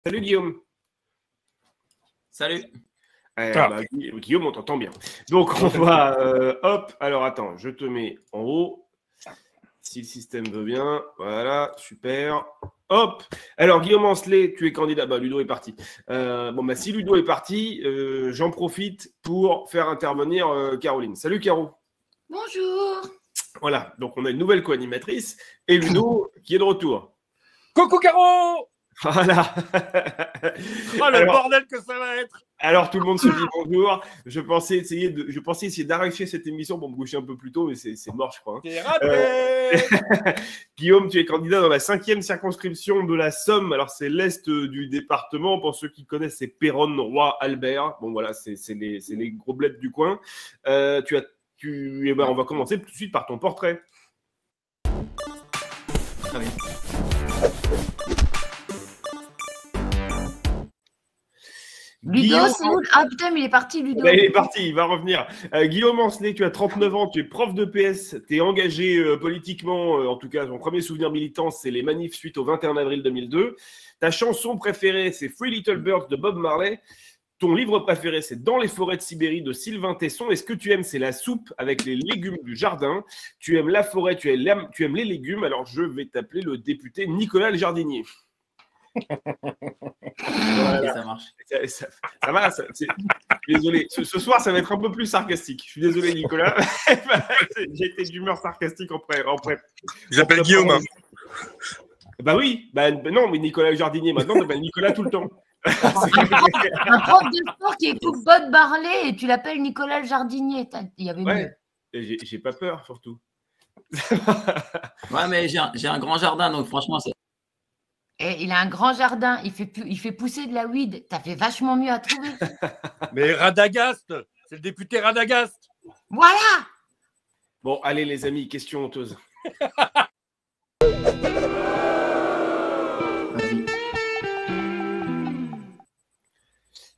Salut Guillaume. Salut. Guillaume, on t'entend bien. Donc on va, hop, alors attends, je te mets en haut, si le système veut bien, voilà, super, hop. Alors Guillaume Ancelet, tu es candidat, Ludo est parti. Si Ludo est parti, j'en profite pour faire intervenir Caroline. Salut Caro. Bonjour. Voilà, donc on a une nouvelle co-animatrice et Ludo qui est de retour. Coucou Caro. Voilà. Le bordel que ça va être. Alors tout le monde se dit bonjour. Je pensais essayer d'arracher cette émission pour me coucher un peu plus tôt, mais c'est mort, je crois. C'est raté. Guillaume, tu es candidat dans la 5e circonscription de la Somme. Alors c'est l'est du département. Pour ceux qui connaissent, c'est Péronne, Roi, Albert. Bon voilà, c'est les gros bleds du coin. On va commencer tout de suite par ton portrait. Très bien. Ludo, c'est où? Ah putain, mais il est parti, Ludo. Il est parti, il va revenir. Guillaume Ancelet, tu as 39 ans, tu es prof de PS, tu es engagé politiquement, en tout cas, ton premier souvenir militant, c'est les manifs suite au 21 avril 2002. Ta chanson préférée, c'est Three Little Birds de Bob Marley. Ton livre préféré, c'est Dans les forêts de Sibérie de Sylvain Tesson. Et ce que tu aimes, c'est la soupe avec les légumes du jardin. Tu aimes la forêt, tu aimes les légumes. Alors, je vais t'appeler le député Nicolas le Jardinier. Voilà. Ça marche. Ça va. Désolé. Ce soir, ça va être un peu plus sarcastique. Je suis désolé, Nicolas. J'ai été d'humeur sarcastique en prêt. J'appelle Guillaume. Oui. Non, mais Nicolas le Jardinier, maintenant, on s'appelle Nicolas tout le temps. Un prof de sport qui écoute Bob Marley et tu l'appelles Nicolas le Jardinier. Il y avait mieux. J'ai pas peur, surtout. Ouais, mais j'ai un grand jardin, donc franchement, c'est. Et il a un grand jardin, il fait pousser de la weed. T'as fait vachement mieux à trouver. Mais Radagast, c'est le député Radagast. Voilà. Bon, allez les amis, question honteuse. Vas-y.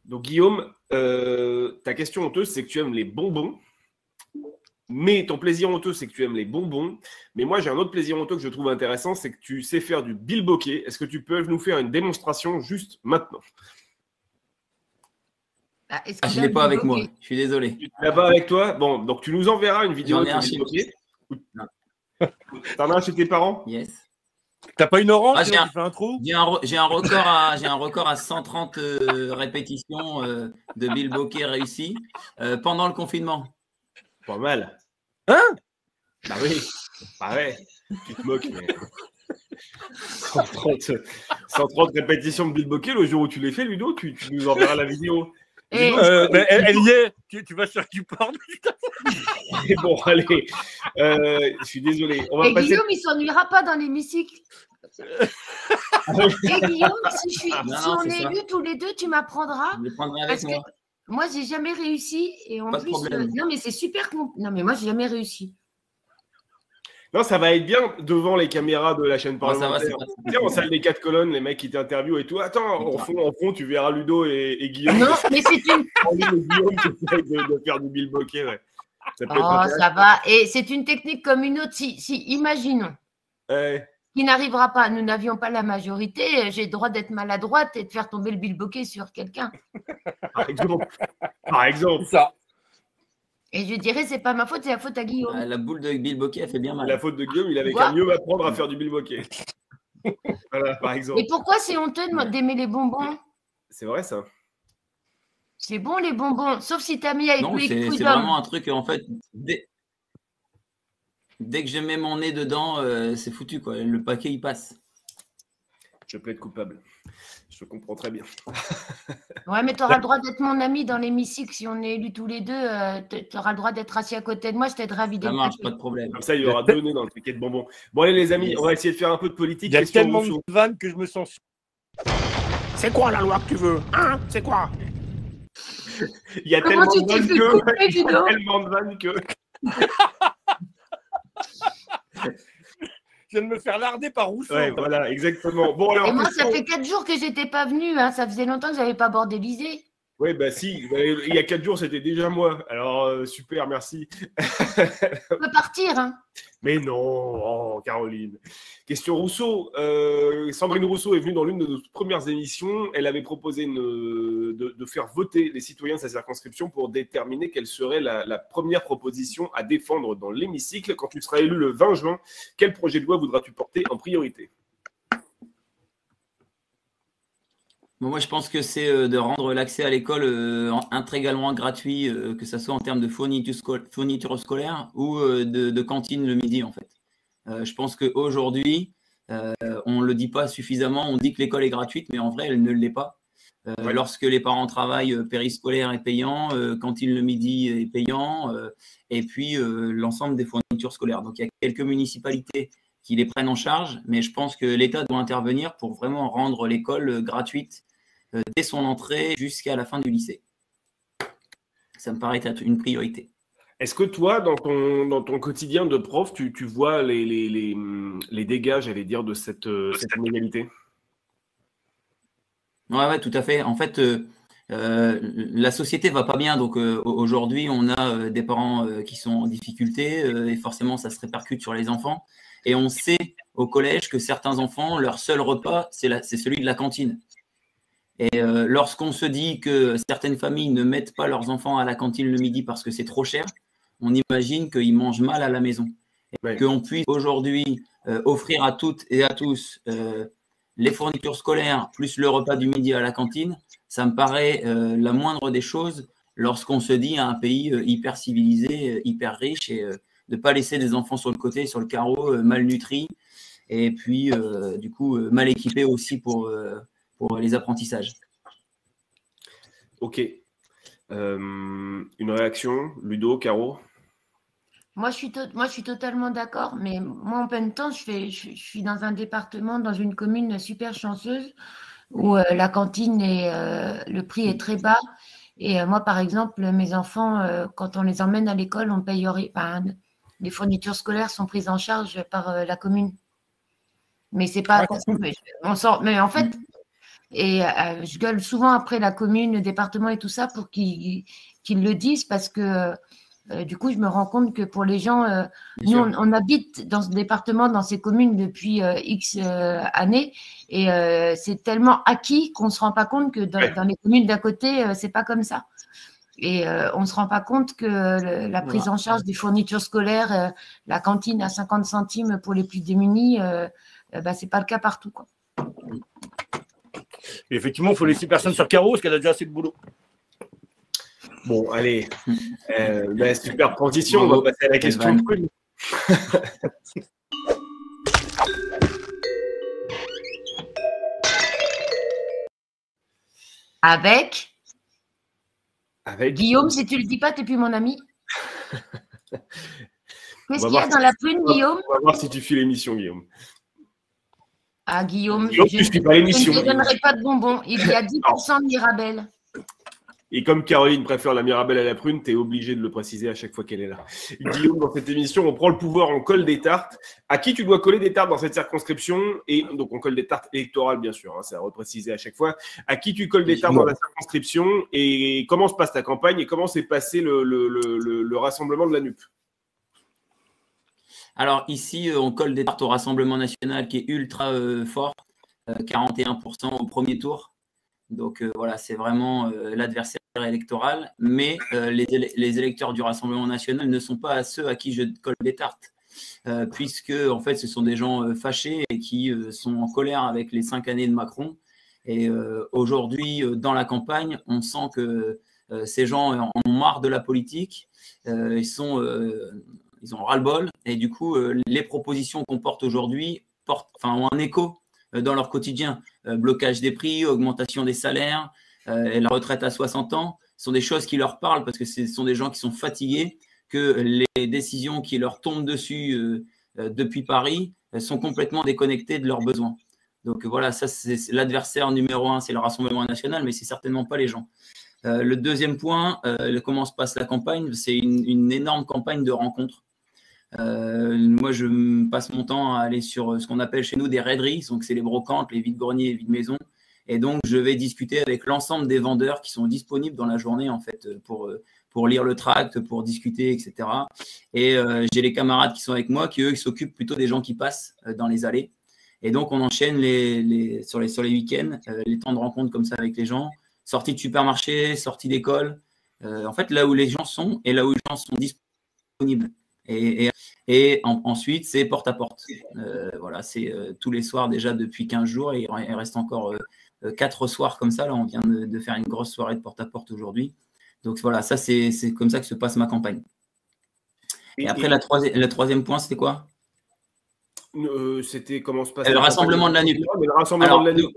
Donc Guillaume, ta question honteuse, c'est que tu aimes les bonbons. Mais ton plaisir honteux, c'est que tu aimes les bonbons. Mais moi, j'ai un autre plaisir honteux que je trouve intéressant, c'est que tu sais faire du bilboquet. Est-ce que tu peux nous faire une démonstration juste maintenant? Je ne l'ai pas avec moi, je suis désolé. Tu l'as pas avec toi? Bon, donc tu nous enverras une vidéo de bilboquet. T'en as un chez tes parents? Yes. T'as pas une orange qui fait un trou? J'ai un record à 130 répétitions de bilboquet réussi pendant le confinement. Pas mal. Hein? Bah oui. Bah ouais. Tu te moques, mais. 130 répétitions de bilboquet, le jour où tu les fais, Ludo, tu nous enverras la vidéo. Elle y est. Tu vas sur du porn. Et bon, allez. Je suis désolé. Guillaume, il s'ennuiera pas dans l'hémicycle. Et Guillaume, si on est élus tous les deux, tu m'apprendras. Je les prendrai avec moi. Moi, j'ai jamais réussi. Et en plus, non, mais c'est super. Non, mais moi, j'ai jamais réussi. Non, ça va être bien devant les caméras de la chaîne parlementaire. Tiens, en salle des 4 colonnes, les mecs qui t'interviewent et tout. Attends, en fond, tu verras Ludo et Guillaume. Non, mais c'est une. Guillaume qui essaie de faire du bilboquet, ouais. Ça va. Et c'est une technique comme une autre. Si imaginons. Qui n'arrivera pas. Nous n'avions pas la majorité. J'ai le droit d'être maladroite et de faire tomber le bilboquet sur quelqu'un. Par exemple. Ça. Et je dirais, c'est pas ma faute, c'est la faute à Guillaume. La boule de bilboquet, elle fait bien mal. La faute de Guillaume, il avait qu'à mieux m'apprendre à faire du bilboquet. Voilà, par exemple. Et pourquoi c'est honteux d'aimer les bonbons? C'est vrai, ça. C'est bon, les bonbons, sauf si t'as mis avec non, c'est vraiment un truc, en fait, dès que je mets mon nez dedans, c'est foutu, quoi. Le paquet, il passe. Je plaide coupable. Je comprends très bien. Ouais, mais tu auras le droit d'être mon ami dans l'hémicycle. Si on est élus tous les deux, tu auras le droit d'être assis à côté de moi. Je t'aiderai à vider le paquet. Ça marche, pas de problème. Comme ça, il y aura 2 nez dans le paquet de bonbons. Bon, allez, les amis, on va essayer de faire un peu de politique. Il y a tellement de vannes que je me sens. C'est quoi la loi que tu veux? Hein? C'est quoi? Il y a tellement de vannes que. Je viens de me faire larder par Rousseau. Ouais, voilà, exactement. Bon, alors, et moi, ça fait 4 jours que j'étais pas venue. Hein. Ça faisait longtemps que j'avais pas bordélisé. Oui, bah si, il y a 4 jours, c'était déjà moi. Alors, super, merci. On peut partir, hein. Mais non, oh, Caroline. Question Rousseau. Sandrine Rousseau est venue dans l'une de nos premières émissions. Elle avait proposé de faire voter les citoyens de sa circonscription pour déterminer quelle serait la première proposition à défendre dans l'hémicycle. Quand tu seras élu le 20 juin, quel projet de loi voudras-tu porter en priorité? Bon, moi, je pense que c'est de rendre l'accès à l'école intégralement gratuit, que ce soit en termes de fourniture scolaire ou de cantine le midi, en fait. Je pense qu'aujourd'hui, on ne le dit pas suffisamment. On dit que l'école est gratuite, mais en vrai, elle ne l'est pas. Ouais. Lorsque les parents travaillent, périscolaire est payant, cantine le midi est payant, et puis l'ensemble des fournitures scolaires. Donc, il y a quelques municipalités qui les prennent en charge, mais je pense que l'État doit intervenir pour vraiment rendre l'école gratuite dès son entrée jusqu'à la fin du lycée. Ça me paraît être une priorité. Est-ce que toi, dans ton quotidien de prof, tu vois les dégâts, j'allais dire, de cette inégalité? Ouais, tout à fait. En fait, la société ne va pas bien. Donc, aujourd'hui, on a des parents qui sont en difficulté et forcément, ça se répercute sur les enfants. Et on sait au collège que certains enfants, leur seul repas, c'est celui de la cantine. Et lorsqu'on se dit que certaines familles ne mettent pas leurs enfants à la cantine le midi parce que c'est trop cher, on imagine qu'ils mangent mal à la maison. Et qu'on puisse aujourd'hui offrir à toutes et à tous les fournitures scolaires plus le repas du midi à la cantine, ça me paraît la moindre des choses lorsqu'on se dit à un pays hyper civilisé, hyper riche, et de ne pas laisser des enfants sur le côté, sur le carreau, malnutris, et puis du coup mal équipés aussi pour les apprentissages. Ok. Une réaction, Ludo, Caro? Moi, je suis totalement d'accord, mais moi, en même temps, je suis dans un département, dans une commune super chanceuse où la cantine, le prix est très bas. Et moi, par exemple, mes enfants, quand on les emmène à l'école, on paye, les fournitures scolaires sont prises en charge par la commune. Mais c'est pas… Mais en fait… Et je gueule souvent après la commune, le département et tout ça pour qu'ils le disent, parce que du coup, je me rends compte que pour les gens, nous, on habite dans ce département, dans ces communes depuis X années, et c'est tellement acquis qu'on ne se rend pas compte que dans les communes d'à côté, c'est pas comme ça. Et on ne se rend pas compte que la prise en charge des fournitures scolaires, la cantine à 50 centimes pour les plus démunis, c'est pas le cas partout, quoi. Et effectivement, il faut laisser personne sur Caro parce qu'elle a déjà assez de boulot. Bon, allez. Super transition. On va passer à la question de Prune. Avec Guillaume, si tu ne le dis pas, tu n'es plus mon ami. Qu'est-ce qu'il y a dans la prune, Guillaume? On va voir si tu suis l'émission, Guillaume. Ah, Guillaume, je ne suis pas l'émission. Je ne donnerai pas de bonbons. Il y a 10% de Mirabelle. Et comme Caroline préfère la Mirabelle à la prune, tu es obligé de le préciser à chaque fois qu'elle est là. Guillaume, dans cette émission, on prend le pouvoir, on colle des tartes. À qui tu dois coller des tartes dans cette circonscription? Et donc, on colle des tartes électorales, bien sûr, hein, c'est à repréciser à chaque fois. À qui tu colles des tartes dans la circonscription? Et comment se passe ta campagne? Et comment s'est passé le rassemblement de la NUP? Alors ici, on colle des tartes au Rassemblement national qui est ultra fort, 41% au premier tour. Donc voilà, c'est vraiment l'adversaire électoral. Mais les électeurs du Rassemblement national ne sont pas ceux à qui je colle des tartes, puisque en fait, ce sont des gens fâchés et qui sont en colère avec les 5 années de Macron. Et aujourd'hui, dans la campagne, on sent que ces gens en ont marre de la politique. Ils ont ras-le-bol, et du coup, les propositions qu'on porte aujourd'hui ont un écho dans leur quotidien. Blocage des prix, augmentation des salaires, la retraite à 60 ans, ce sont des choses qui leur parlent parce que ce sont des gens qui sont fatigués, que les décisions qui leur tombent dessus depuis Paris sont complètement déconnectées de leurs besoins. Donc voilà, ça c'est l'adversaire numéro 1, c'est le Rassemblement national, mais c'est certainement pas les gens. Le deuxième point, comment se passe la campagne? C'est une énorme campagne de rencontres. Moi, je passe mon temps à aller sur ce qu'on appelle chez nous des raideries. Donc, c'est les brocantes, les vides-greniers, les vides-maisons. Et donc, je vais discuter avec l'ensemble des vendeurs qui sont disponibles dans la journée, en fait, pour lire le tract, pour discuter, etc. Et j'ai les camarades qui sont avec moi, qui, eux, s'occupent plutôt des gens qui passent dans les allées. Et donc, on enchaîne sur les week-ends, les temps de rencontre comme ça avec les gens, sortie de supermarché, sortie d'école, en fait, là où les gens sont et là où les gens sont disponibles. Et ensuite, c'est porte à porte. Voilà, c'est tous les soirs déjà depuis 15 jours et il reste encore 4 soirs comme ça. Là, on vient de faire une grosse soirée de porte à porte aujourd'hui. Donc voilà, ça, c'est comme ça que se passe ma campagne. Et après, le troisième point, c'était quoi? C'était comment se passe le rassemblement de la NUP. Le rassemblement de la NUP.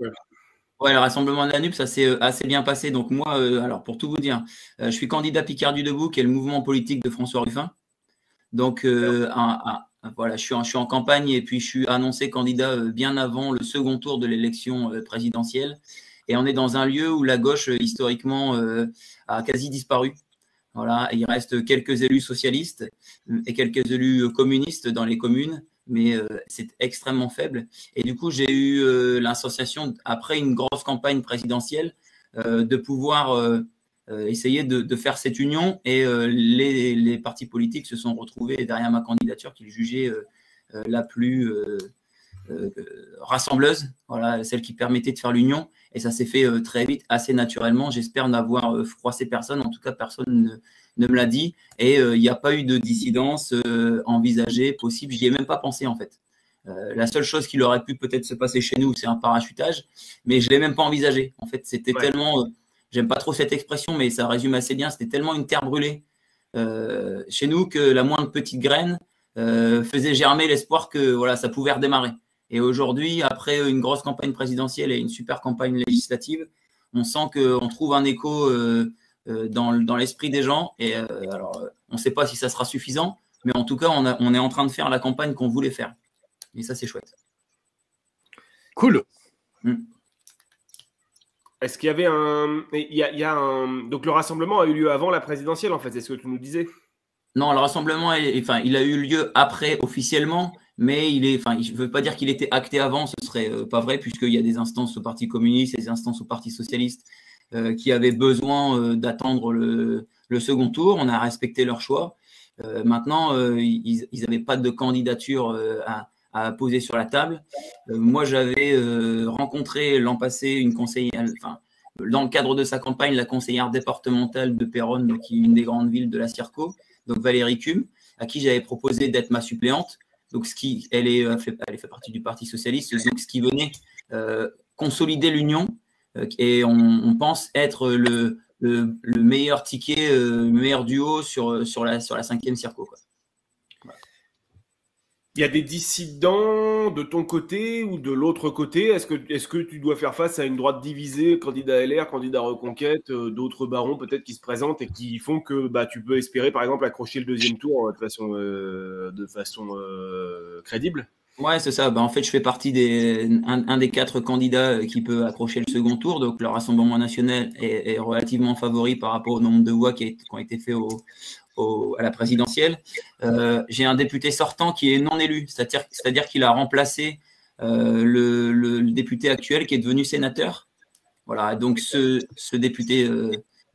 Ouais, le rassemblement de la NUP, ça s'est assez bien passé. Donc moi, alors pour tout vous dire, je suis candidat Picardie Debout, qui est le mouvement politique de François Ruffin. Donc voilà, je suis en campagne et puis je suis annoncé candidat bien avant le second tour de l'élection présidentielle. Et on est dans un lieu où la gauche, historiquement, a quasi disparu. Voilà, il reste quelques élus socialistes et quelques élus communistes dans les communes, mais c'est extrêmement faible. Et du coup, j'ai eu l'association, après une grosse campagne présidentielle, de pouvoir essayer de faire cette union. Et les partis politiques se sont retrouvés derrière ma candidature qu'ils jugeaient la plus rassembleuse, voilà, celle qui permettait de faire l'union. Et ça s'est fait très vite, assez naturellement. J'espère n'avoir froissé personne. En tout cas, personne ne me l'a dit. Et il n'y a pas eu de dissidence envisagée, possible. Je n'y ai même pas pensé, en fait. La seule chose qui aurait pu peut-être se passer chez nous, c'est un parachutage. Mais je ne l'ai même pas envisagé. En fait, c'était tellement… j'aime pas trop cette expression, mais ça résume assez bien. C'était tellement une terre brûlée chez nous que la moindre petite graine faisait germer l'espoir que voilà, ça pouvait redémarrer. Et aujourd'hui, après une grosse campagne présidentielle et une super campagne législative, on sent qu'on trouve un écho dans l'esprit des gens. Et alors, on ne sait pas si ça sera suffisant, mais en tout cas, on est en train de faire la campagne qu'on voulait faire. Et ça, c'est chouette. Cool. Est-ce qu'il y avait donc le rassemblement a eu lieu avant la présidentielle, en fait, c'est ce que tu nous disais? Non, le rassemblement, il a eu lieu après officiellement, mais je ne veux pas dire qu'il était acté avant, ce serait pas vrai, puisqu'il y a des instances au Parti communiste et des instances au Parti socialiste qui avaient besoin d'attendre le second tour. On a respecté leur choix. Maintenant, ils n'avaient pas de candidature à poser sur la table. Moi, j'avais rencontré l'an passé une conseillère, dans le cadre de sa campagne, la conseillère départementale de Péronne, qui est une des grandes villes de la Circo, donc Valérie Cum, à qui j'avais proposé d'être ma suppléante. Donc, elle fait partie du Parti socialiste, donc ce qui venait consolider l'union, et on pense être le meilleur ticket, le meilleur duo sur la 5e Circo, quoi. Il y a des dissidents de ton côté ou de l'autre côté? Est-ce que tu dois faire face à une droite divisée, candidat LR, candidat Reconquête, d'autres barons peut-être qui se présentent et qui font que tu peux espérer par exemple accrocher le deuxième tour de façon crédible? Ouais, c'est ça. En fait, je fais partie un des 4 candidats qui peut accrocher le second tour. Donc, le Rassemblement national est relativement favori par rapport au nombre de voix qui ont été faits à la présidentielle. J'ai un député sortant qui est non élu, c'est-à-dire qu'il a remplacé le député actuel qui est devenu sénateur. Voilà, donc ce député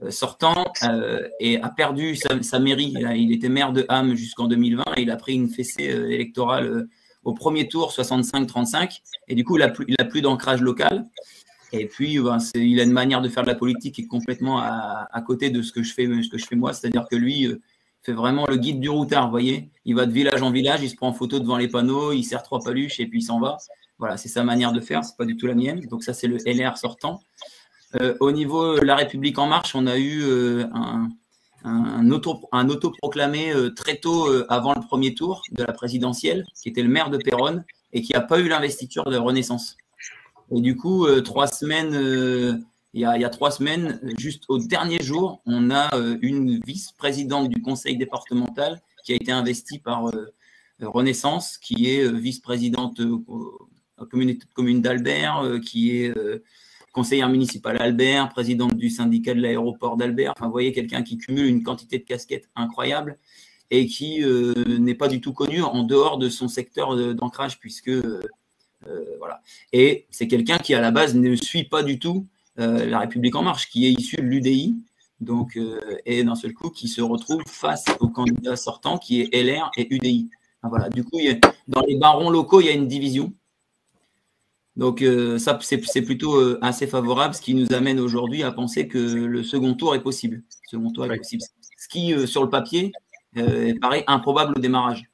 sortant a perdu sa mairie. Il était maire de Ham jusqu'en 2020 et il a pris une fessée électorale au premier tour, 65-35, et du coup, il n'a plus d'ancrage local. Et puis, il a une manière de faire de la politique qui est complètement à côté de ce que je fais moi. C'est-à-dire que lui fait vraiment le guide du routard, vous voyez. Il va de village en village, il se prend en photo devant les panneaux, il serre 3 paluches et puis il s'en va. Voilà, c'est sa manière de faire, c'est pas du tout la mienne. Donc ça, c'est le LR sortant. Au niveau de La République En Marche, on a eu un autoproclamé très tôt avant le premier tour de la présidentielle, qui était le maire de Péronne et qui n'a pas eu l'investiture de Renaissance. Et du coup, 3 semaines, il y a 3 semaines, juste au dernier jour, on a une vice-présidente du conseil départemental qui a été investie par Renaissance, qui est vice-présidente commune d'Albert, qui est conseillère municipale à Albert, présidente du syndicat de l'aéroport d'Albert. Enfin, vous voyez, quelqu'un qui cumule une quantité de casquettes incroyable et qui n'est pas du tout connu en dehors de son secteur d'ancrage, puisque Voilà. Et c'est quelqu'un qui, à la base, ne suit pas du tout La République En Marche, qui est issu de l'UDI, donc, et d'un seul coup, qui se retrouve face au candidat sortant, qui est LR et UDI. Voilà. Du coup, dans les barons locaux, il y a une division. Donc, ça, c'est plutôt assez favorable, ce qui nous amène aujourd'hui à penser que le second tour est possible. Ce qui, sur le papier, paraît improbable au démarrage.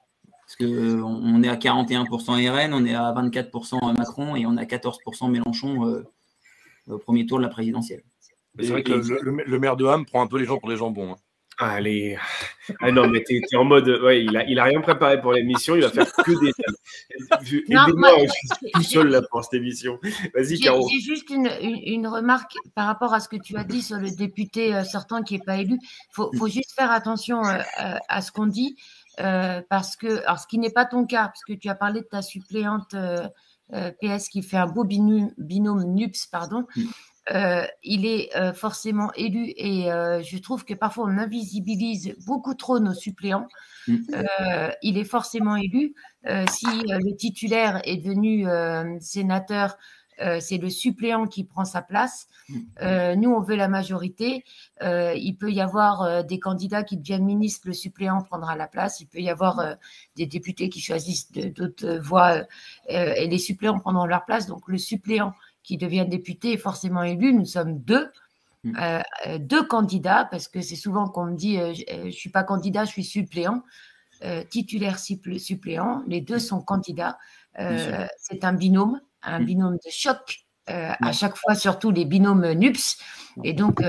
Parce qu'on est à 41% RN, on est à 24% Macron et on est à 14% Mélenchon au premier tour de la présidentielle. C'est vrai que le maire de Ham prend un peu les gens pour des jambons. Hein. Allez. Ah non, mais t'es en mode. Ouais, il a rien préparé pour l'émission, il va faire que des. Aidez-moi, je suis tout seul là pour cette émission. Vas-y, Caro. J'ai juste une remarque par rapport à ce que tu as dit sur le député sortant qui n'est pas élu. Il faut juste faire attention à ce qu'on dit, parce que, alors ce qui n'est pas ton cas, parce que tu as parlé de ta suppléante PS qui fait un beau binôme NUPS, pardon. Il est forcément élu et je trouve que parfois on invisibilise beaucoup trop nos suppléants. Il est forcément élu. Si le titulaire est devenu sénateur, c'est le suppléant qui prend sa place. Nous, on veut la majorité. Il peut y avoir des candidats qui deviennent ministres, le suppléant prendra la place. Il peut y avoir des députés qui choisissent d'autres voies et les suppléants prendront leur place. Donc, le suppléant qui devient député est forcément élu. Nous sommes deux candidats, parce que c'est souvent qu'on me dit je ne suis pas candidat, je suis suppléant. Titulaire suppléant, les deux sont candidats. C'est un binôme de choc à chaque fois, surtout les binômes NUPS. Et donc,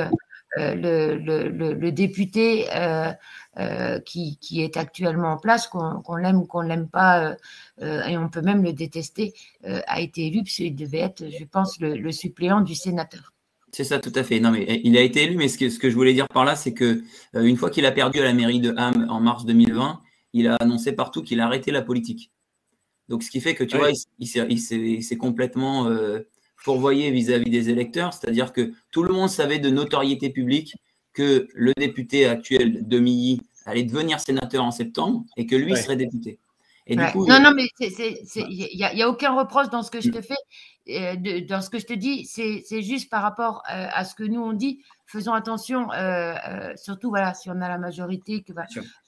le député qui est actuellement en place, qu'on l'aime ou qu'on ne l'aime pas, et on peut même le détester, a été élu, parce qu'il devait être, je pense, le suppléant du sénateur. C'est ça, tout à fait. Non, mais il a été élu, mais ce que je voulais dire par là, c'est que une fois qu'il a perdu à la mairie de Ham en mars 2020, il a annoncé partout qu'il arrêtait la politique. Donc, ce qui fait que, tu vois, il s'est complètement fourvoyé vis-à-vis des électeurs, c'est-à-dire que tout le monde savait de notoriété publique que le député actuel de Milly allait devenir sénateur en septembre et que lui serait député. Et du coup, non, mais il n'y a aucun reproche dans ce que je te fais, dans ce que je te dis, c'est juste par rapport à ce que nous on dit. Faisons attention, surtout voilà, si on a la majorité,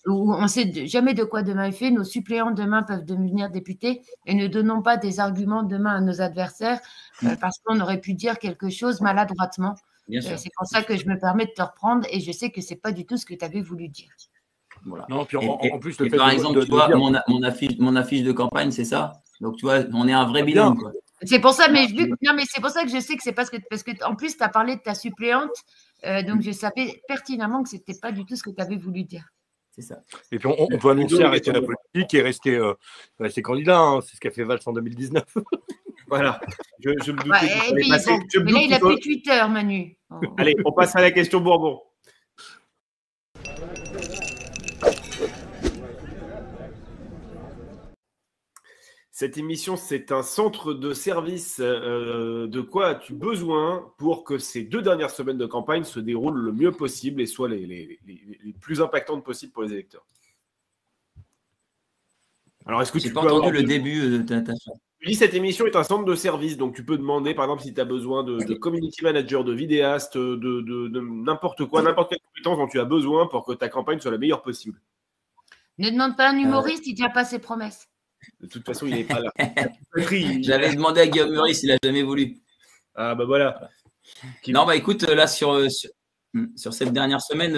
où on ne sait jamais de quoi demain est fait. Nos suppléants demain peuvent devenir députés, et ne donnons pas des arguments demain à nos adversaires parce qu'on aurait pu dire quelque chose maladroitement. C'est pour ça que je me permets de te reprendre, et je sais que ce n'est pas du tout ce que tu avais voulu dire. Voilà. Non, puis en plus, le fait par exemple, tu vois, mon affiche de campagne, c'est ça. Donc, tu vois, on est un vrai bilan. C'est pour ça, mais c'est pour ça que je sais que c'est parce que en plus, tu as parlé de ta suppléante, donc je savais pertinemment que ce n'était pas du tout ce que tu avais voulu dire. C'est ça. Et puis, on peut annoncer arrêter la politique et rester candidat. Hein. C'est ce qu'a fait Valls en 2019. Voilà. Je me doutais mais là, il n'a plus Twitter, Manu. Oh. Allez, on passe à la question Bourbon. Cette émission, c'est un centre de service. De quoi as-tu besoin pour que ces 2 dernières semaines de campagne se déroulent le mieux possible et soient les plus impactantes possibles pour les électeurs? Alors, est-ce que tu peux entendu le début de ta Je dis, cette émission est un centre de service, donc tu peux demander, par exemple, si tu as besoin de community manager, de vidéaste, de n'importe quoi, n'importe quelle compétence dont tu as besoin pour que ta campagne soit la meilleure possible. Ne demande pas à un humoriste, il ne tient pas ses promesses. De toute façon, il n'est pas là. J'avais demandé à Guillaume Meurice, il n'a jamais voulu. Ah, bah voilà. Non, bah écoute, là, sur cette dernière semaine,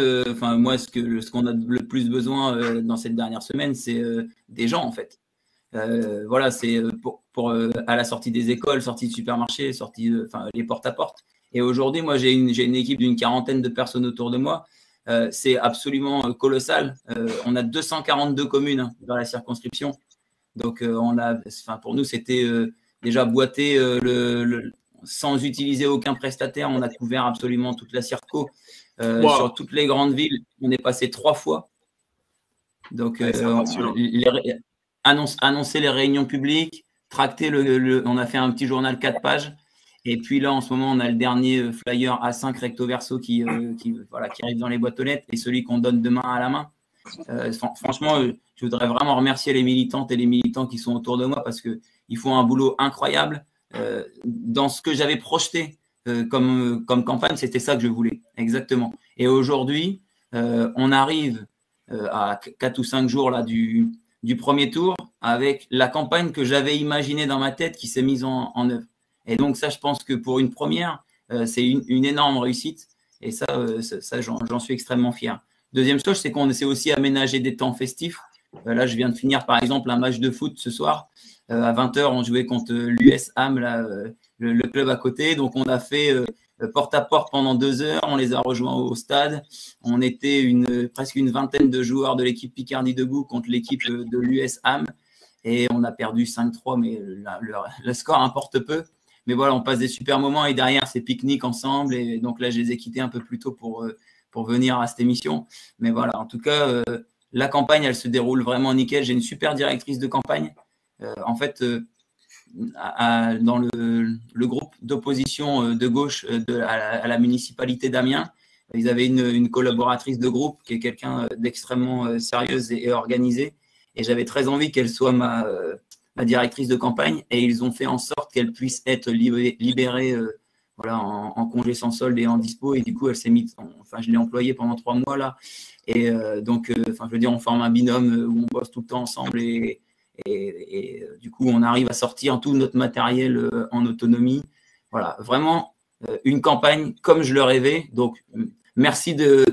moi, ce qu'on a le plus besoin dans cette dernière semaine, c'est des gens, en fait. Voilà, c'est pour à la sortie des écoles, sortie de supermarchés, les porte-à-porte. Et aujourd'hui, moi, j'ai une équipe d'une 40aine de personnes autour de moi. C'est absolument colossal. On a 242 communes dans la circonscription. Donc, pour nous, c'était déjà boité sans utiliser aucun prestataire. On a couvert absolument toute la circo. Sur toutes les grandes villes, on est passé 3 fois. Donc, annoncer les réunions publiques, tracter on a fait un petit journal 4 pages. Et puis là, en ce moment, on a le dernier flyer A5 recto verso qui arrive dans les boîtes aux lettres et celui qu'on donne demain à la main. Franchement, je voudrais vraiment remercier les militantes et les militants qui sont autour de moi parce qu'ils font un boulot incroyable. Dans ce que j'avais projeté comme campagne, c'était ça que je voulais, exactement. Et aujourd'hui, on arrive à 4 ou 5 jours là, du premier tour avec la campagne que j'avais imaginée dans ma tête qui s'est mise en œuvre. Et donc ça, je pense que pour une première, c'est une énorme réussite. Et ça j'en suis extrêmement fier. Deuxième chose, c'est qu'on essaie aussi aménager des temps festifs. Là, je viens de finir, par exemple, un match de foot ce soir. À 20h, on jouait contre l'US Ham, le club à côté. Donc, on a fait porte-à-porte pendant 2 heures. On les a rejoints au stade. On était presque une vingtaine de joueurs de l'équipe Picardie Debout contre l'équipe de l'US Ham. Et on a perdu 5-3, mais le score importe peu. Mais voilà, on passe des super moments. Et derrière, c'est pique-nique ensemble. Et donc là, je les ai quittés un peu plus tôt pour venir à cette émission. Mais voilà, en tout cas, la campagne, elle se déroule vraiment nickel. J'ai une super directrice de campagne. En fait, dans le groupe d'opposition de gauche à la municipalité d'Amiens, ils avaient une collaboratrice de groupe qui est quelqu'un d'extrêmement sérieuse et organisée. Et j'avais très envie qu'elle soit ma directrice de campagne. Et ils ont fait en sorte qu'elle puisse être libérée voilà, en congé sans solde et en dispo. Et du coup, elle s'est mise. Enfin, je l'ai employée pendant 3 mois là. Et donc, je veux dire, on forme un binôme où on bosse tout le temps ensemble et du coup, on arrive à sortir tout notre matériel en autonomie. Voilà, vraiment une campagne comme je le rêvais. Donc, merci des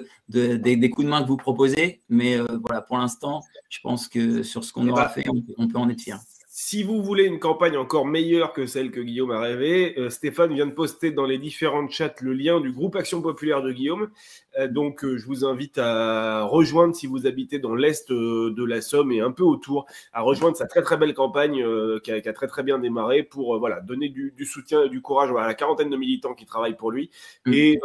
coups de main que vous proposez. Mais voilà, pour l'instant, je pense que sur ce qu'on aura fait, on peut en être fier. Si vous voulez une campagne encore meilleure que celle que Guillaume a rêvée, Stéphane vient de poster dans les différents chats le lien du groupe Action Populaire de Guillaume. Donc, je vous invite à rejoindre, si vous habitez dans l'Est de la Somme et un peu autour, à rejoindre sa très très belle campagne qui a très très bien démarré pour voilà, donner du soutien et du courage à la quarantaine de militants qui travaillent pour lui et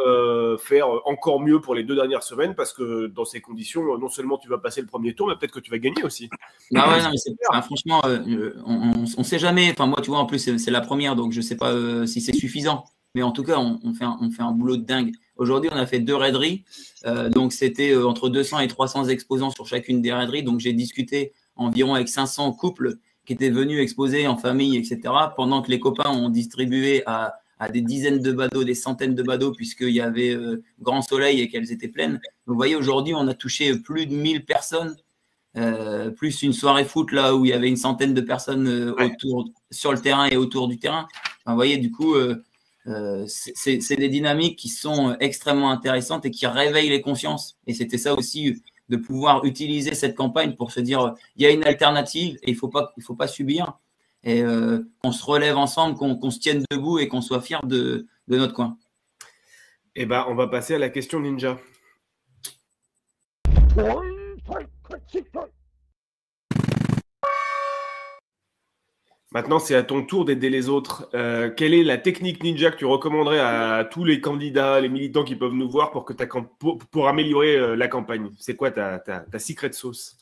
faire encore mieux pour les 2 dernières semaines parce que dans ces conditions, non seulement tu vas passer le premier tour, mais peut-être que tu vas gagner aussi. Ah ouais, non, mais franchement, on ne sait jamais. Enfin, moi, tu vois, en plus, c'est la première, donc je ne sais pas si c'est suffisant. Mais en tout cas, on fait un boulot de dingue. Aujourd'hui, on a fait 2 raideries. Donc, c'était entre 200 et 300 exposants sur chacune des raideries. Donc, j'ai discuté environ avec 500 couples qui étaient venus exposer en famille, etc. Pendant que les copains ont distribué à des dizaines de badauds, des centaines de badauds, puisqu'il y avait grand soleil et qu'elles étaient pleines. Donc, vous voyez, aujourd'hui, on a touché plus de 1000 personnes. Plus une soirée foot là où il y avait une centaine de personnes autour, sur le terrain et autour du terrain. Enfin, vous voyez, du coup, c'est des dynamiques qui sont extrêmement intéressantes et qui réveillent les consciences. Et c'était ça aussi, de pouvoir utiliser cette campagne pour se dire il y a une alternative et il faut pas subir. Et qu'on se relève ensemble, qu'on se tienne debout et qu'on soit fiers de notre coin. Eh ben, on va passer à la question ninja. Maintenant, c'est à ton tour d'aider les autres. Quelle est la technique ninja que tu recommanderais à tous les candidats, les militants qui peuvent nous voir pour améliorer la campagne? C'est quoi ta secret sauce?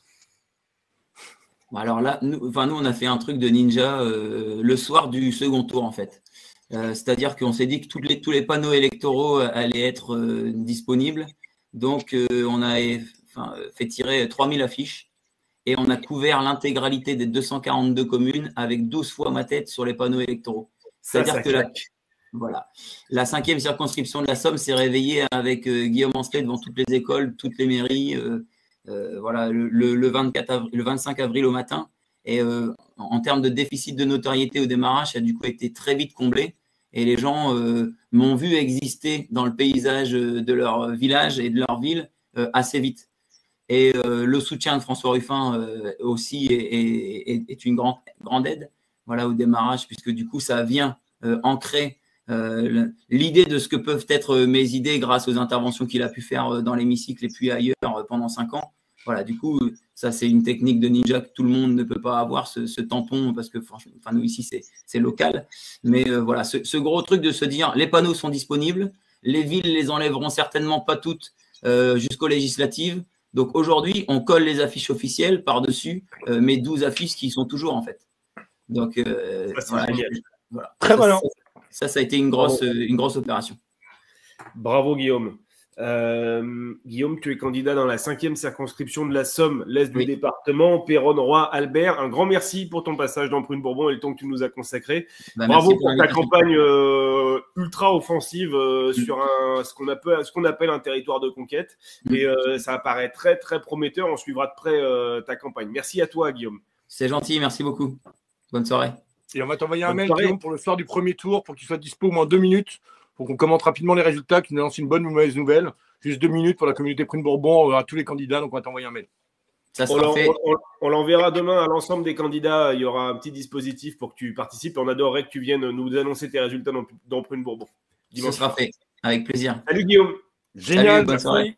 Alors là, nous, on a fait un truc de ninja le soir du second tour, en fait. C'est-à-dire qu'on s'est dit que tous les panneaux électoraux allaient être disponibles. Donc, on a fait tirer 3000 affiches. Et on a couvert l'intégralité des 242 communes avec 12 fois ma tête sur les panneaux électoraux. C'est-à-dire que la 5e circonscription de la Somme s'est réveillée avec Guillaume Ancelet devant toutes les écoles, toutes les mairies, voilà, le 25 avril au matin. Et en termes de déficit de notoriété au démarrage, ça a du coup été très vite comblé. Et les gens m'ont vu exister dans le paysage de leur village et de leur ville assez vite. Et le soutien de François Ruffin aussi est une grande aide, voilà, au démarrage, puisque du coup, ça vient ancrer l'idée de ce que peuvent être mes idées grâce aux interventions qu'il a pu faire dans l'hémicycle et puis ailleurs pendant 5 ans. Voilà, du coup, ça, c'est une technique de ninja que tout le monde ne peut pas avoir, ce tampon, parce que nous, ici, c'est local. Mais voilà, ce gros truc de se dire, les panneaux sont disponibles, les villes les enlèveront certainement pas toutes jusqu'aux législatives. Donc aujourd'hui, on colle les affiches officielles par-dessus mes 12 affiches qui sont toujours en fait. Donc voilà. Très malin. Ça a été une grosse opération. Bravo Guillaume. Guillaume, tu es candidat dans la 5e circonscription de la Somme, l'Est du Oui. département, Péronne-Roi-Albert. Un grand merci pour ton passage dans Prune-Bourbon et le temps que tu nous as consacré. Bah, Bravo merci pour ta l'invitation. campagne ultra offensive sur ce qu'on appelle un territoire de conquête. Et ça apparaît très, très prometteur. On suivra de près ta campagne. Merci à toi, Guillaume. C'est gentil, merci beaucoup. Bonne soirée. Et on va t'envoyer un Bonne mail, soirée. Guillaume, pour le soir du premier tour, pour qu'il soit dispo au moins 2 minutes, pour qu'on commente rapidement les résultats, qu'il nous lance une bonne ou une mauvaise nouvelle. Juste 2 minutes pour la communauté Prune-Bourbon, à tous les candidats, donc on va t'envoyer un mail. Ça sera fait. On l'enverra demain à l'ensemble des candidats. Il y aura un petit dispositif pour que tu participes. On adorerait que tu viennes nous annoncer tes résultats dans Prune-Bourbon. Ça sera fait. Avec plaisir. Salut Guillaume. Génial, bonne soirée. merci.